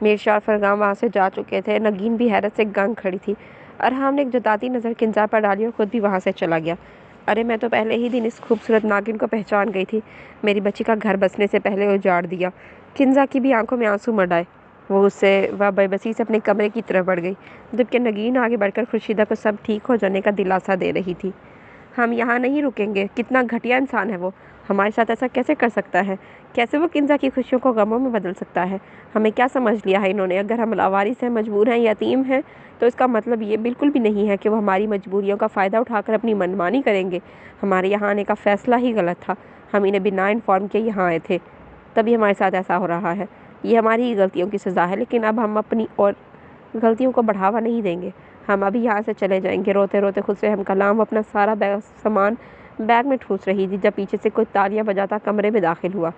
میرشا اور فرغام وہاں سے جا چکے تھے۔ نگین بھی حیرت سے گنگ کھڑی تھی۔ ارحام نے ایک جتاتی نظر کنزا پر ڈالی اور خود بھی وہاں سے چلا گیا۔ ارے میں تو پہلے ہی دن اس خوبصورت ناگن کو پہچان گئی تھی۔ میری بچی کا گھر بسنے سے پہلے اجاڑ دیا۔ کنزا کی بھی آنکھوں میں آنسو مر آئے۔ وہ بے بسی سے اپنے کمرے کی طرف بڑھ گئی، جبکہ نگین آگے بڑھ کر خورشیدہ کو سب ٹھیک ہو جانے کا دلاسا دے رہی تھی۔ ہم یہاں نہیں رکیں گے۔ کتنا گھٹیا انسان ہے وہ، ہمارے ساتھ ایسا کیسے کر سکتا ہے؟ کیسے وہ کنزا کی خوشیوں کو غموں میں بدل سکتا ہے؟ ہمیں کیا سمجھ لیا ہے انہوں نے؟ اگر ہم لاوارث ہیں، مجبور ہیں، یتیم ہیں، تو اس کا مطلب یہ بالکل بھی نہیں ہے کہ وہ ہماری مجبوریوں کا فائدہ اٹھا کر اپنی منمانی کریں گے۔ ہمارے یہاں آنے کا فیصلہ ہی غلط تھا۔ ہم انہیں بنا انفارم کے یہاں آئے تھے، تبھی ہمارے ساتھ ایسا ہو رہا ہے۔ یہ ہماری ہی غلطیوں کی سزا ہے، لیکن اب ہم اپنی اور غلطیوں کو بڑھاوا نہیں دیں گے۔ ہم ابھی یہاں سے چلے جائیں گے۔ روتے روتے خود سے ہم کلام اپنا سارا سامان بیگ میں ٹھوس رہی تھی جب پیچھے سے کوئی تالیاں بجاتا کمرے میں داخل ہوا۔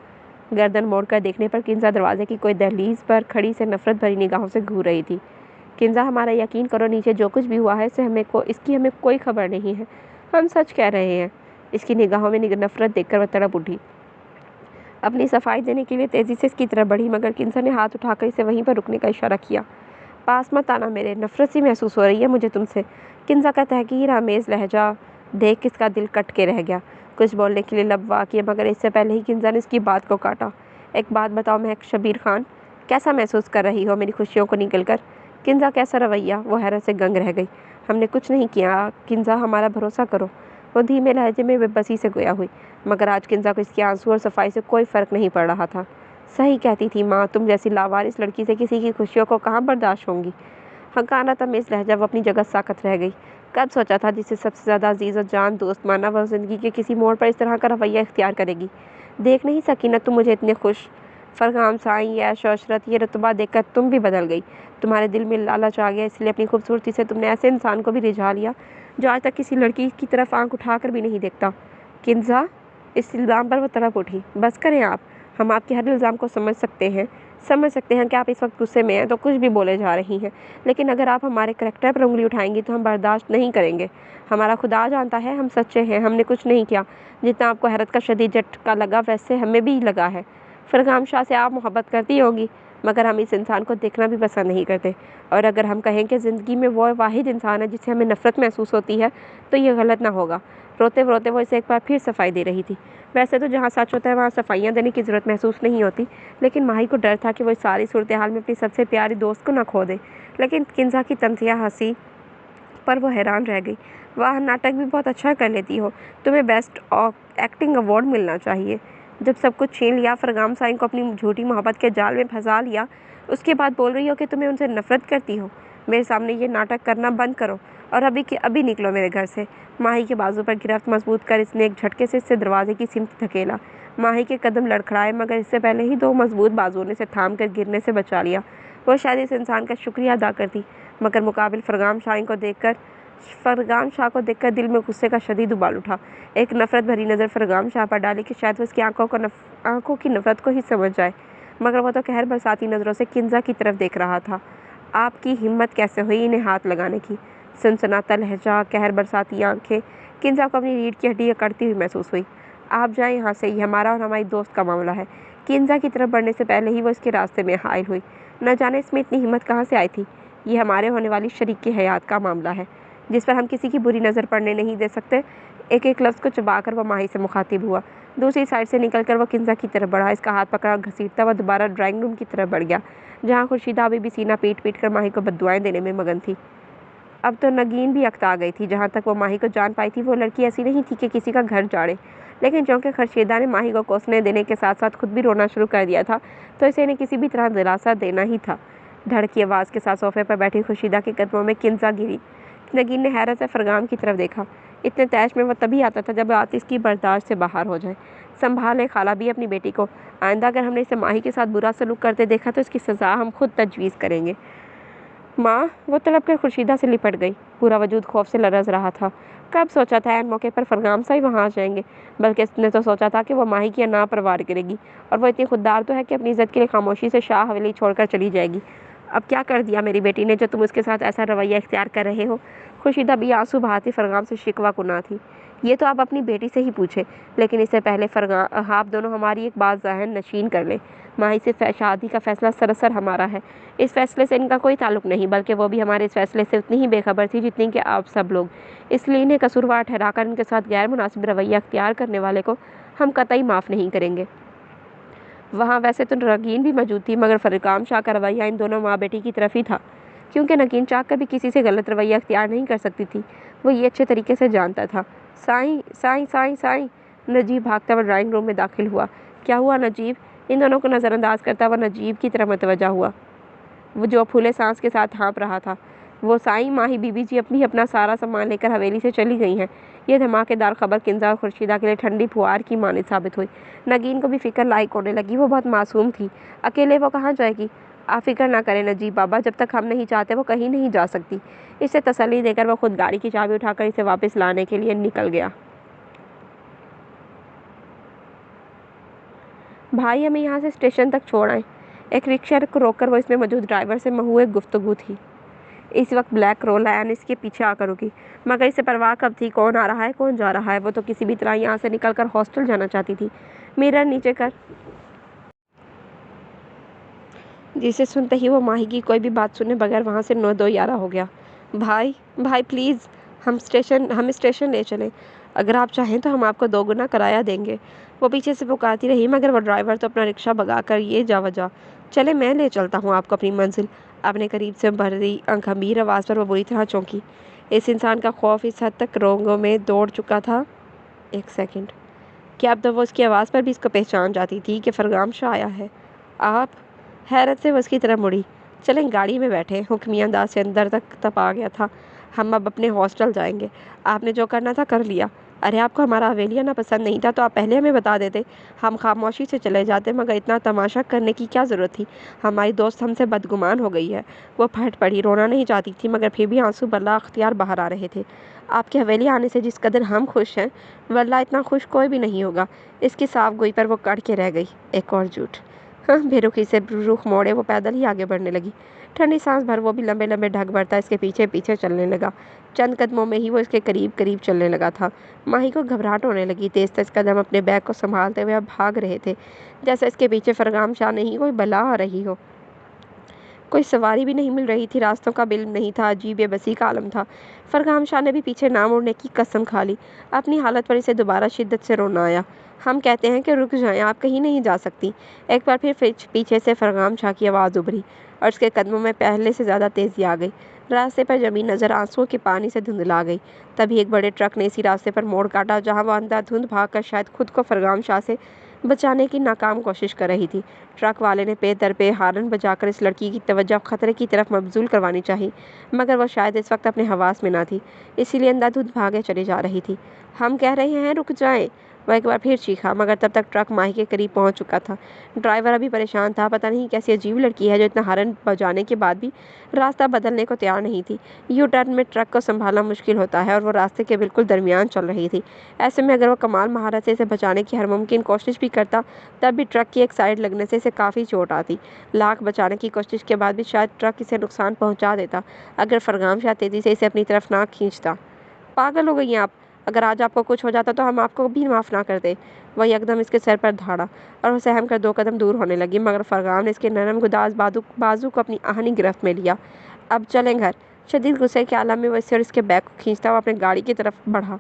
گردن موڑ کر دیکھنے پر کنزا دروازے کی کوئی دہلیز پر کھڑی سے نفرت بھری نگاہوں سے گھور رہی تھی۔ کنزا، ہمارا یقین کرو، نیچے جو کچھ بھی ہوا ہے اس کی ہمیں کوئی خبر نہیں ہے۔ ہم سچ کہہ رہے ہیں۔ اس کی نگاہوں میں نفرت دیکھ کر وہ تڑپ اٹھی۔ اپنی صفائی دینے کے لیے تیزی سے اس کی طرف بڑھی، مگر کنزا نے ہاتھ اٹھا کر اسے وہیں پر رکنے کا اشارہ کیا۔ پاس مت آنا میرے، نفرت سی محسوس ہو رہی ہے مجھے تم سے۔ کنزا کا تحقیر آمیز لہجہ دیکھ اس کا دل کٹ کے رہ گیا۔ کچھ بولنے کے لیے لب وا کیے، مگر اس سے پہلے ہی کنزا نے اس کی بات کو کاٹا۔ ایک بات بتاؤ مہک شبیر خان، کیسا محسوس کر رہی ہو میری خوشیوں کو نگل کر؟ کنزا کیسا رویہ؟ وہ حیرت سے گنگ رہ گئی۔ ہم نے کچھ نہیں کیا کنزا، ہمارا بھروسہ کرو۔ وہ دھیمے لہجے میں بے بسی سے گویا ہوئی، مگر آج کنزا کو اس کے آنسو اور صفائی سے کوئی فرق نہیں پڑ رہا تھا۔ صحیح کہتی تھی ماں، تم جیسی لاوارث لڑکی سے کسی کی خوشیوں کو کہاں برداشت ہوں گی۔ حقانہ تمیز لہجہ، وہ اپنی جگہ ساکت رہ گئی۔ کب سوچا تھا جسے سب سے زیادہ عزیز و جان دوست مانا، وہ زندگی کے کسی موڑ پر اس طرح کا رویہ اختیار کرے گی۔ دیکھ نہیں سکی نہ تم مجھے اتنے خوش؟ فرغام سائیں، یہ عیش و عشرت، یہ رتبہ دیکھ کر تم بھی بدل گئی۔ تمہارے دل میں لالچ آ گیا، اس لیے اپنی خوبصورتی سے تم نے ایسے انسان کو بھی رجھا لیا جو آج تک کسی لڑکی کی طرف آنکھ اٹھا کر بھی نہیں دیکھتا۔ کنزا، اس الزام پر وہ تڑپ اٹھی۔ بس کریں آپ، ہم آپ کے ہر الزام کو سمجھ سکتے ہیں کہ آپ اس وقت غصے میں ہیں تو کچھ بھی بولے جا رہی ہیں، لیکن اگر آپ ہمارے کریکٹر پر انگلی اٹھائیں گی تو ہم برداشت نہیں کریں گے۔ ہمارا خدا جانتا ہے ہم سچے ہیں، ہم نے کچھ نہیں کیا۔ جتنا آپ کو حیرت کا شدید جھٹکا لگا ویسے ہمیں بھی لگا ہے۔ فرغام شاہ سے آپ محبت کرتی ہوں گی، مگر ہم اس انسان کو دیکھنا بھی پسند نہیں کرتے، اور اگر ہم کہیں کہ زندگی میں وہ واحد انسان ہے جس سے ہمیں نفرت محسوس ہوتی ہے تو یہ غلط نہ ہوگا۔ روتے روتے وہ اسے ایک بار پھر صفائی دے رہی تھی۔ ویسے تو جہاں سچ ہوتا ہے وہاں صفائیاں دینے کی ضرورت محسوس نہیں ہوتی، لیکن ماہی کو ڈر تھا کہ وہ اس ساری صورتحال میں اپنی سب سے پیاری دوست کو نہ کھو دے۔ لیکن کنزا کی تنزیہ ہنسی پر وہ حیران رہ گئی۔ واہ، ناٹک بھی بہت اچھا کر لیتی ہو، تمہیں بیسٹ ایکٹنگ ایوارڈ ملنا چاہیے۔ جب سب کچھ چھین لیا، فرغام سائن کو اپنی جھوٹی محبت کے جال میں پھنسا لیا، اس کے بعد بول رہی ہو کہ تمہیں ان سے نفرت کرتی ہو۔ میرے سامنے یہ ناٹک کرنا بند کرو اور ابھی کے ابھی نکلو میرے گھر سے۔ ماہی کے بازو پر گرفت مضبوط کر اس نے ایک جھٹکے سے اسے دروازے کی سمت دھکیلا۔ ماہی کے قدم لڑکھڑائے، مگر اس سے پہلے ہی دو مضبوط بازوؤں نے اسے تھام کر گرنے سے بچا لیا۔ وہ شاید اس انسان کا شکریہ ادا کرتی، مگر مقابل فرغام شاہ کو دیکھ کر دل میں غصے کا شدید ابال اٹھا۔ ایک نفرت بھری نظر فرغام شاہ پر ڈالی کہ شاید وہ اس کی آنکھوں کی نفرت کو ہی سمجھ جائے، مگر وہ تو قہر برساتی نظروں سے کنزا کی طرف دیکھ رہا تھا۔ آپ کی ہمت کیسے ہوئی انہیں ہاتھ لگانے کی؟ سنسناتا لہجہ، قہر برساتی آنکھیں، کنزا کو اپنی ریڑھ کی ہڈی اکڑتی ہوئی محسوس ہوئی۔ آپ جائیں یہاں سے، یہ ہمارا اور ہماری دوست کا معاملہ ہے۔ کنزا کی طرف بڑھنے سے پہلے ہی وہ اس کے راستے میں حائل ہوئی۔ نہ جانے اس میں اتنی ہمت کہاں سے آئی تھی۔ یہ ہمارے ہونے والی شریک کی حیات کا معاملہ ہے، جس پر ہم کسی کی بری نظر پڑنے نہیں دے سکتے۔ ایک ایک لفظ کو چبا کر وہ ماہی سے مخاطب ہوا۔ دوسری سائڈ سے نکل کر وہ کنزا کی طرف بڑھا۔ اس کا ہاتھ پکڑا اور گھسیٹتا وہ دوبارہ ڈرائنگ روم کی طرف بڑھ گیا، جہاں خورشیدہ ابھی بھی سینہ پیٹ پیٹ کر ماہی کو بددعائیں دینے میں مگن تھی۔ اب تو نگین بھی اکتا گئی تھی۔ جہاں تک وہ ماہی کو جان پائی تھی، وہ لڑکی ایسی نہیں تھی کہ کسی کا گھر جاڑے، لیکن چونکہ خورشیدہ نے ماہی کو کوسنے دینے کے ساتھ ساتھ خود بھی رونا شروع کر دیا تھا، تو اسے انہیں کسی بھی طرح دلاسا دینا ہی تھا۔ دھڑکی آواز کے ساتھ صوفے پر بیٹھی خورشیدہ کے قدموں میں کنزا گری۔ نگین نے حیرت سے فرغام کی طرف دیکھا۔ اتنے تیش میں وہ تبھی آتا تھا جب بات اس کی برداشت سے باہر ہو جائے۔ سنبھالیں خالہ بھی اپنی بیٹی کو، آئندہ اگر ہم نے اسے ماہی کے ساتھ برا سلوک کرتے دیکھا تو اس کی سزا ہم خود تجویز کریں گے۔ ماں، وہ تڑپ کر خورشیدہ سے لپٹ گئی۔ پورا وجود خوف سے لرز رہا تھا۔ کب سوچا تھا عین موقع پر فرغام صاحب وہاں آ جائیں گے؟ بلکہ اس نے تو سوچا تھا کہ وہ ماہی کی انا پر وار کرے گی، اور وہ اتنی خوددار تو ہے کہ اپنی عزت کے لیے خاموشی سے شاہ حویلی چھوڑ کر چلی جائے گی۔ اب کیا کر دیا میری بیٹی نے جو تم اس کے ساتھ ایسا رویہ اختیار کر رہے ہو؟ خورشیدہ بھی آنسو بہاتی فرغام سے شکوہ کناں تھی۔ یہ تو آپ اپنی بیٹی سے ہی پوچھیں، لیکن اس سے پہلے آپ دونوں ہماری ایک بات ذہن نشین کر لیں۔ ماہی سے شادی کا فیصلہ سراسر ہمارا ہے۔ اس فیصلے سے ان کا کوئی تعلق نہیں، بلکہ وہ بھی ہمارے اس فیصلے سے اتنی ہی بے خبر تھی جتنی کہ آپ سب لوگ۔ اس لیے انہیں قصوروار ٹھہرا کر ان کے ساتھ غیر مناسب رویہ اختیار کرنے والے کو ہم قطعی معاف نہیں کریں گے۔ وہاں ویسے تو نگین بھی موجود تھی، مگر فرگام شاہ کا رویہ ان دونوں ماں بیٹی کی طرف ہی تھا، کیونکہ نگین چاہ کر بھی کسی سے غلط رویہ اختیار نہیں کر سکتی تھی۔ وہ یہ اچھے طریقے سے جانتا تھا۔ سائیں سائیں سائیں سائیں، نجیب بھاگتا ہوا ڈرائنگ روم میں داخل ہوا۔ کیا ہوا نجیب؟ ان دونوں کو نظر انداز کرتا ہوا نجیب کی طرف متوجہ ہوا، وہ جو پھولے سانس کے ساتھ ہانپ رہا تھا۔ وہ سائیں، ماہی بی بی جی اپنا سارا سامان لے کر حویلی سے چلی گئی ہیں۔ یہ دھماکے دار خبر کنزا اور خورشیدہ کے لیے ٹھنڈی پھوار کی مانند ثابت ہوئی۔ نگین کو بھی فکر لاحق ہونے لگی۔ وہ بہت معصوم تھی، اکیلے وہ کہاں جائے گی؟ آپ فکر نہ کریں نجیب بابا، جب تک ہم نہیں چاہتے وہ کہیں نہیں جا سکتی۔ اسے تسلی دے کر وہ خود گاڑی کی چابی اٹھا کر اسے واپس لانے کے لیے نکل گیا۔ بھائی ہمیں یہاں سے اسٹیشن تک چھوڑ آئیں۔ ایک رکشہ کو روک کر وہ اس میں موجود ڈرائیور سے محو گفتگو تھی۔ اس وقت بلیک رولائن اس کے پیچھے آ کر رکی، مگر اسے پرواہ کب تھی کون آ رہا ہے کون جا رہا ہے۔ وہ تو کسی بھی طرح یہاں سے نکل کر ہاسٹل جانا چاہتی تھی۔ میرر نیچے کر، جسے سنتے ہی وہ ماہی کی کوئی بھی بات سنے بغیر وہاں سے 9-2-11 ہو گیا۔ بھائی پلیز، ہم اسٹیشن لے چلیں۔ اگر آپ چاہیں تو ہم آپ کو 2 گنا کرایہ دیں گے۔ وہ پیچھے سے پکارتی رہی، مگر وہ ڈرائیور تو اپنا رکشہ بھگا کر یہ جا وجا۔ چلے میں لے چلتا ہوں آپ کو اپنی منزل۔ اپنے قریب سے بھری گمبھیر آواز پر وہ بری طرح چونکی۔ اس انسان کا خوف اس حد تک رگوں میں دوڑ چکا تھا۔ ایک سیکنڈ، کیا اب تو وہ اس کی آواز پر بھی اس کو پہچان جاتی تھی کہ فرگام شاہ آیا ہے؟ آپ؟ حیرت سے وہ اس کی طرف مڑی۔ چلیں گاڑی میں بیٹھے۔ حکمی انداز سے اندر تک تپا گیا تھا۔ ہم اب اپنے ہاسٹل جائیں گے۔ آپ نے جو کرنا تھا کر لیا۔ ارے آپ کو ہمارا حویلیہ نہ پسند نہیں تھا تو آپ پہلے ہمیں بتا دیتے، ہم خاموشی سے چلے جاتے، مگر اتنا تماشا کرنے کی کیا ضرورت تھی؟ ہماری دوست ہم سے بدگمان ہو گئی ہے۔ وہ پھٹ پڑی، رونا نہیں چاہتی تھی، مگر پھر بھی آنسو بلا اختیار باہر آ رہے تھے۔ آپ کے حویلی آنے سے جس قدر ہم خوش ہیں، واللہ اتنا خوش کوئی بھی نہیں ہوگا۔ اس کی صاف گوئی پر وہ کڑ کے رہ گئی۔ ایک اور جھوٹ۔ بے رخی سے رخ موڑے وہ پیدل ہی آگے بڑھنے لگی۔ ٹھنڈی سانس بھر وہ بھی لمبے لمبے ڈھک بھرتا اس کے پیچھے پیچھے چلنے لگا۔ چند قدموں میں ہی وہ اس کے قریب قریب چلنے لگا تھا۔ ماہی کو گھبراہٹ ہونے لگی۔ تیز تیز قدم اپنے بیگ کو سنبھالتے ہوئے اب بھاگ رہے تھے، جیسے اس کے پیچھے فرگام شاہ نہیں کوئی بلا آ رہی ہو۔ کوئی سواری بھی نہیں مل رہی تھی، راستوں کا علم نہیں تھا، عجیب بے بسی کا عالم تھا۔ فرگام شاہ نے بھی پیچھے نہ مڑنے کی قسم کھا لی۔ اپنی حالت پر اسے دوبارہ شدت سے رونا آیا۔ ہم کہتے ہیں کہ رک جائیں، آپ کہیں نہیں جا سکتی۔ ایک بار پھر پیچھے سے فرگام شاہ کی آواز ابھری اور اس کے قدموں میں پہلے سے زیادہ تیزی آ گئی۔ راستے پر جمی نظر آنسوؤں کے پانی سے دھندلا گئی۔ تبھی ایک بڑے ٹرک نے اسی راستے پر موڑ کاٹا جہاں وہ اندھا دھند بھاگ کر شاید خود کو فرگام شاہ سے بچانے کی ناکام کوشش کر رہی تھی۔ ٹرک والے نے پے در پے ہارن بجا کر اس لڑکی کی توجہ خطرے کی طرف مبذول کروانی چاہی، مگر وہ شاید اس وقت اپنے حواس میں نہ تھی، اسی لیے اندھا دھند بھاگے چلی جا رہی تھی۔ ہم کہہ رہے ہیں رک جائیں، وہ ایک بار پھر چیخا، مگر تب تک ٹرک ماہی کے قریب پہنچ چکا تھا۔ ڈرائیور ابھی پریشان تھا، پتہ نہیں کیسی عجیب لڑکی ہے جو اتنا ہارن بجانے کے بعد بھی راستہ بدلنے کو تیار نہیں تھی۔ یو ٹرن میں ٹرک کو سنبھالنا مشکل ہوتا ہے اور وہ راستے کے بالکل درمیان چل رہی تھی۔ ایسے میں اگر وہ کمال مہارت سے اسے بچانے کی ہر ممکن کوشش بھی کرتا، تب بھی ٹرک کی ایک سائیڈ لگنے سے اسے کافی چوٹ آتی۔ لاکھ بچانے کی کوشش کے بعد بھی شاید ٹرک اسے نقصان پہنچا دیتا اگر فرگام شاہ تیزی سے اسے اپنی طرف نہ کھینچتا۔ پاگل ہو گئی ہیں آپ؟ اگر آج آپ کو کچھ ہو جاتا تو ہم آپ کو بھی معاف نہ کرتے۔ وہ یکدم اس کے سر پر دھاڑا اور وہ سہم کر 2 قدم دور ہونے لگی، مگر فرگام نے اس کے نرم گداز بازو کو اپنی آہنی گرفت میں لیا۔ اب چلیں گھر۔ شدید غصے کے عالم میں وہ اس سے اور اس کے بیگ کو کھینچتا ہوا اپنے گاڑی کی طرف بڑھا۔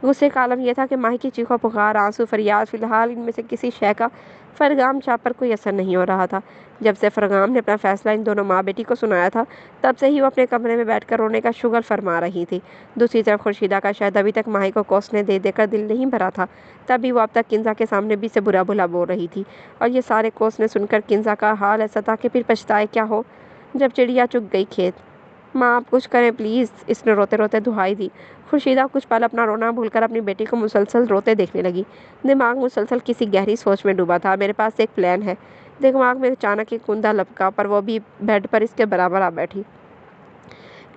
غصے کا عالم یہ تھا کہ ماہی کی چیخو پکار، آنسو، فریاد، فی الحال ان میں سے کسی شے کا فرگام شاہ پر کوئی اثر نہیں ہو رہا تھا۔ جب سے فرگام نے اپنا فیصلہ ان دونوں ماں بیٹی کو سنایا تھا، تب سے ہی وہ اپنے کمرے میں بیٹھ کر رونے کا شغل فرما رہی تھی۔ دوسری طرف خورشیدہ کا شاید ابھی تک ماہی کو کوسنے دے دے کر دل نہیں بھرا تھا، تب بھی وہ اب تک کنزا کے سامنے بھی اسے برا بھلا بول رہی تھی، اور یہ سارے کوسنے سن کر کنزا کا حال ایسا تھا کہ پھر پچھتائے کیا ہو جب چڑیا چگ گئی کھیت۔ ماں آپ کچھ کریں پلیز، اس نے روتے روتے دہائی دی۔ خورشیدہ کچھ پل اپنا رونا بھول کر اپنی بیٹی کو مسلسل روتے دیکھنے لگی۔ دماغ مسلسل کسی گہری سوچ میں ڈوبا تھا۔ میرے پاس ایک پلان ہے۔ دماغ میں اچانک ایک کندھا لپکا، پر وہ بھی بیڈ پر اس کے برابر آ بیٹھی۔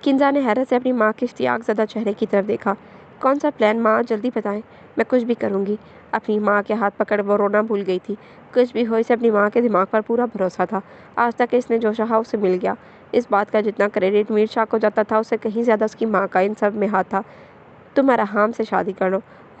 کنزا نے حیرت سے اپنی ماں کے اشتیاق زدہ چہرے کی طرف دیکھا۔ کون سا پلان ماں؟ جلدی بتائیں، میں کچھ بھی کروں گی۔ اپنی ماں کے ہاتھ پکڑ وہ رونا بھول گئی تھی۔ کچھ بھی ہو، اسے اپنی ماں کے دماغ پر پورا بھروسہ تھا۔ آج تک اس نے جو چاہا اسے مل گیا۔ اس بات کا جتنا کریڈٹ میر شاہ کو جاتا تھا، اس سے کہیں زیادہ اس کی ماں کا ان سب میں ہاتھ تھا۔ تم ارحام سے شادی کر لو